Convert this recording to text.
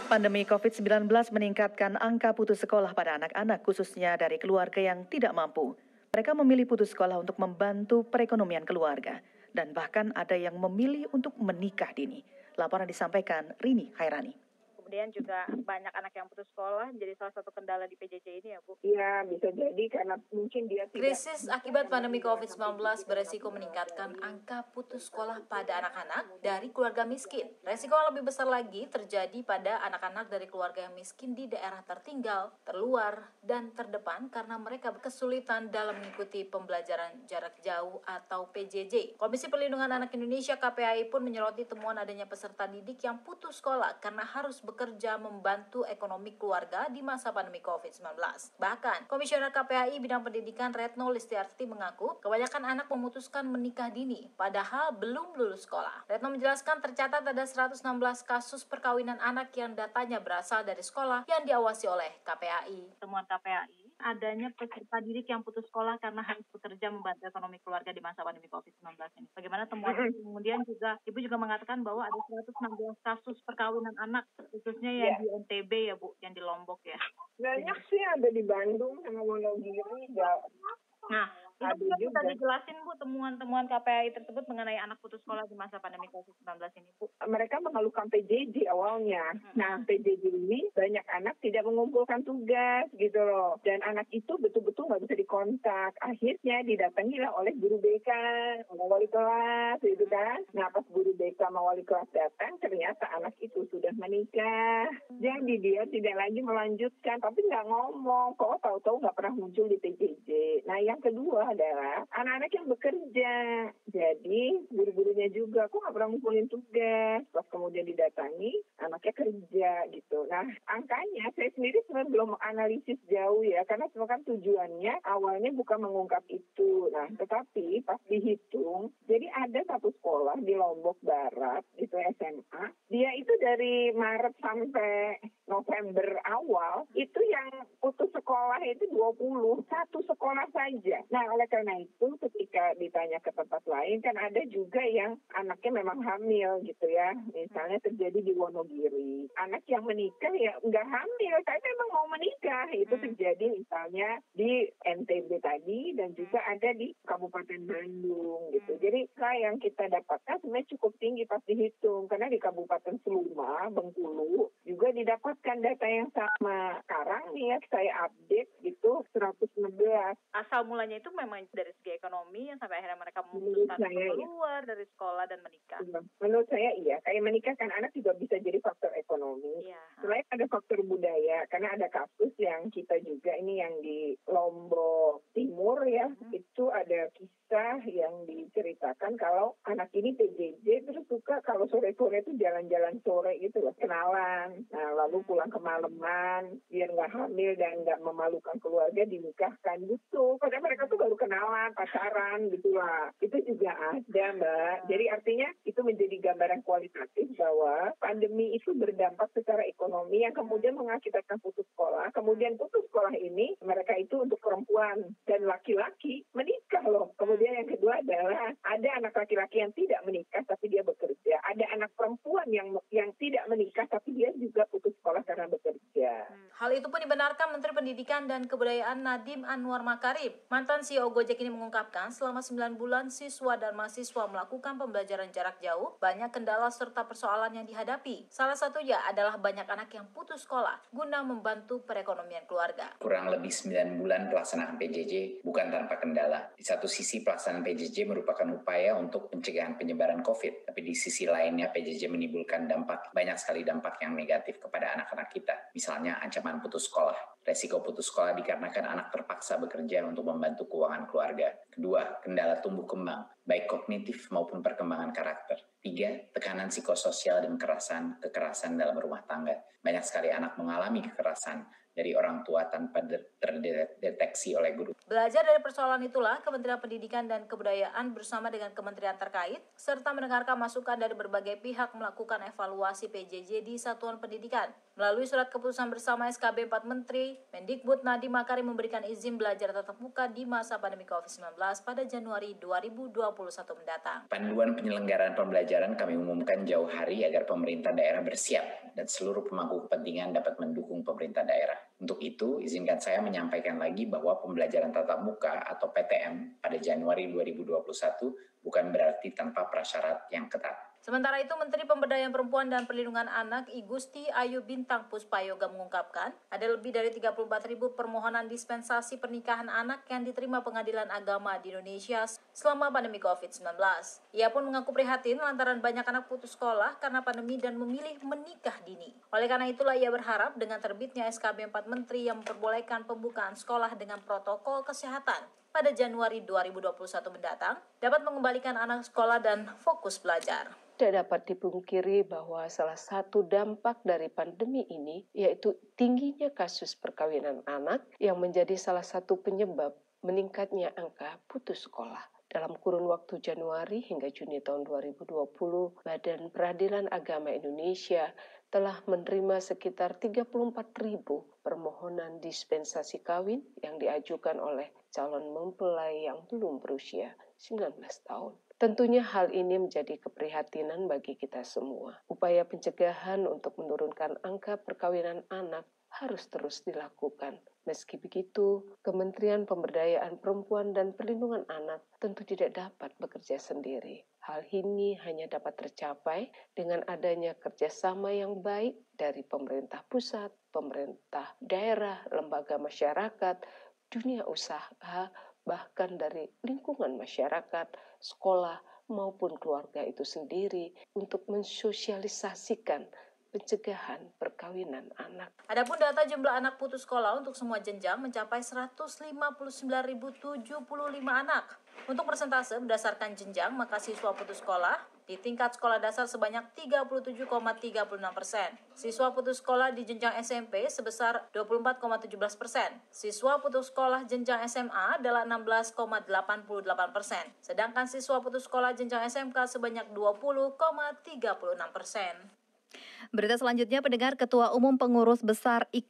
Pandemi COVID-19 meningkatkan angka putus sekolah pada anak-anak, khususnya dari keluarga yang tidak mampu. Mereka memilih putus sekolah untuk membantu perekonomian keluarga. Dan bahkan ada yang memilih untuk menikah dini. Laporan disampaikan Rini Hairani. Kemudian juga banyak anak yang putus sekolah jadi salah satu kendala di PJJ ini ya Bu? Iya, bisa jadi karena mungkin dia tidak... Krisis akibat pandemi COVID-19 beresiko meningkatkan angka putus sekolah pada anak-anak dari keluarga miskin. Resiko yang lebih besar lagi terjadi pada anak-anak dari keluarga yang miskin di daerah tertinggal, terluar, dan terdepan karena mereka kesulitan dalam mengikuti pembelajaran jarak jauh atau PJJ. Komisi Perlindungan Anak Indonesia KPAI pun menyoroti temuan adanya peserta didik yang putus sekolah karena harus bekerja membantu ekonomi keluarga di masa pandemi COVID-19. Bahkan, Komisioner KPAI bidang pendidikan Retno Listiarti mengaku kebanyakan anak memutuskan menikah dini padahal belum lulus sekolah. Retno menjelaskan tercatat ada 116 kasus perkawinan anak yang datanya berasal dari sekolah yang diawasi oleh KPAI. Temuan KPAI, adanya peserta didik yang putus sekolah karena harus bekerja membantu ekonomi keluarga di masa pandemi COVID-19 ini. Bagaimana temuan ini? Kemudian juga Ibu juga mengatakan bahwa ada 116 kasus perkawinan anak, khususnya yang di NTB ya Bu, yang di Lombok ya. Banyak sih ada di Bandung sama Wonogiri. Nah, itu bisa dijelasin Bu temuan-temuan KPAI tersebut mengenai anak putus sekolah di masa pandemi COVID-19 ini Bu. Mereka mengeluhkan PJJ awalnya. Nah, PJJ ini banyak anak tidak mengumpulkan tugas gitu loh. Dan anak itu betul-betul nggak bisa dikontak. Akhirnya didatangilah oleh guru BK, oleh wali kelas gitu kan. Nah, pas guru BK sama wali kelas datang, ternyata anak itu sudah menikah. Jadi dia tidak lagi melanjutkan, tapi nggak ngomong. Kok tahu-tahu nggak pernah muncul di PJJ. Nah, yang kedua adalah anak-anak yang bekerja. Jadi guru-gurunya juga kok nggak pernah ngumpulin tugas. Pas kemudian didatangi, anaknya kerja gitu. Nah, angkanya saya sendiri sebenarnya belum analisis jauh ya, karena semua kan tujuannya awalnya bukan mengungkap itu. Nah, tetapi pas dihitung, jadi ada satu sekolah di Lombok Barat, itu SMA. Dia itu dari Maret sampai November awal, itu yang putus sekolah itu 20, satu sekolah saja. Nah, oleh karena itu ketika ditanya ke tempat lain, kan ada juga yang anaknya memang hamil gitu ya. Misalnya terjadi di Wonogiri. Anak yang menikah ya nggak hamil, tapi memang mau menikah. Itu terjadi misalnya di NTB tadi dan juga ada di Kabupaten Bandung gitu. Jadi yang kita dapatkan sebenarnya cukup tinggi pas dihitung. Karena di Kabupaten Seluma, Bengkulu, juga didapatkan data yang sama. Sekarang nih ya saya update gitu 116. Asal mulanya itu memang dari segi ekonomi yang sampai akhirnya mereka memutuskan keluar dari sekolah dan menikah. Menurut saya iya. Kayak menikah kan anak juga bisa jadi faktor ekonomi. Iya. Selain ada faktor budaya, karena ada kasus yang kita juga ini yang di Lombok Timur ya, itu ada kisah yang diceritakan kalau anak ini PJJ terus suka kalau sore-sore itu jalan-jalan sore gitu loh, kenalan. Nah, lalu pulang kemalaman, biar nggak hamil dan nggak memalukan keluarga dinikahkan gitu. Padahal mereka tuh baru kenalan, pacaran gitu lah. Itu juga ada Mbak. Jadi artinya itu menjadi gambaran kualitatif bahwa pandemi itu berdampak secara ekonomi yang kemudian mengakibatkan putus sekolah. Kemudian putus sekolah ini mereka itu untuk perempuan dan laki-laki menikah loh. Kemudian yang kedua adalah ada anak laki-laki yang tidak menikah tapi dia bekerja. Ada anak perempuan yang tidak menikah tapi dia juga putus sekolah karena bekerja. Hal itu pun dibenarkan Menteri Pendidikan dan Kebudayaan Nadiem Anwar Makarim. Mantan CEO Gojek ini mengungkapkan selama 9 bulan siswa dan mahasiswa melakukan pembelajaran jarak jauh, banyak kendala serta persoalan yang dihadapi. Salah satunya adalah banyak anak yang putus sekolah guna membantu perekonomian keluarga. Kurang lebih 9 bulan pelaksanaan PJJ bukan tanpa kendala. Di satu sisi pelaksanaan PJJ merupakan upaya untuk pencegahan penyebaran COVID, tapi di sisi lainnya PJJ menimbulkan banyak sekali dampak yang negatif kepada anak-anak kita. Misalnya ancaman putus sekolah. Resiko putus sekolah dikarenakan anak terpaksa bekerja untuk membantu keuangan keluarga. Kedua, kendala tumbuh kembang, baik kognitif maupun perkembangan karakter. 3, tekanan psikososial dan kekerasan dalam rumah tangga. Banyak sekali anak mengalami kekerasan dari orang tua tanpa terdeteksi oleh guru. Belajar dari persoalan itulah Kementerian Pendidikan dan Kebudayaan bersama dengan kementerian terkait serta mendengarkan masukan dari berbagai pihak melakukan evaluasi PJJ di satuan pendidikan. Melalui surat keputusan bersama SKB 4 Menteri, Mendikbud Nadiem Makarim memberikan izin belajar tatap muka di masa pandemi COVID-19 pada Januari 2021 mendatang. Panduan penyelenggaraan pembelajaran kami umumkan jauh hari agar pemerintah daerah bersiap dan seluruh pemangku kepentingan dapat mendukung pemerintah daerah. Untuk itu, izinkan saya menyampaikan lagi bahwa pembelajaran tatap muka atau PTM pada Januari 2021 bukan berarti tanpa prasyarat yang ketat. Sementara itu, Menteri Pemberdayaan Perempuan dan Perlindungan Anak I Gusti Ayu Bintang Puspayoga mengungkapkan ada lebih dari 34.000 permohonan dispensasi pernikahan anak yang diterima Pengadilan Agama di Indonesia selama pandemi COVID-19. Ia pun mengaku prihatin lantaran banyak anak putus sekolah karena pandemi dan memilih menikah dini. Oleh karena itulah ia berharap dengan terbitnya SKB 4 Menteri yang memperbolehkan pembukaan sekolah dengan protokol kesehatan pada Januari 2021 mendatang dapat mengembalikan anak sekolah dan fokus belajar. Tidak dapat dipungkiri bahwa salah satu dampak dari pandemi ini yaitu tingginya kasus perkawinan anak yang menjadi salah satu penyebab meningkatnya angka putus sekolah. Dalam kurun waktu Januari hingga Juni tahun 2020, Badan Peradilan Agama Indonesia telah menerima sekitar 34.000 permohonan dispensasi kawin yang diajukan oleh calon mempelai yang belum berusia 19 tahun. Tentunya hal ini menjadi keprihatinan bagi kita semua. Upaya pencegahan untuk menurunkan angka perkawinan anak harus terus dilakukan. Meski begitu, Kementerian Pemberdayaan Perempuan dan Perlindungan Anak tentu tidak dapat bekerja sendiri. Hal ini hanya dapat tercapai dengan adanya kerjasama yang baik dari pemerintah pusat, pemerintah daerah, lembaga masyarakat, dunia usaha, bahkan dari lingkungan masyarakat, sekolah maupun keluarga itu sendiri untuk mensosialisasikan pencegahan perkawinan anak. Adapun data jumlah anak putus sekolah untuk semua jenjang mencapai 159.075 anak. Untuk persentase berdasarkan jenjang, maka siswa putus sekolah di tingkat sekolah dasar sebanyak 37,36%. Siswa putus sekolah di jenjang SMP sebesar 24,17%. Siswa putus sekolah jenjang SMA adalah 16,88%. Sedangkan siswa putus sekolah jenjang SMK sebanyak 20,36%. Berita selanjutnya, pendengar, Ketua Umum Pengurus Besar IKA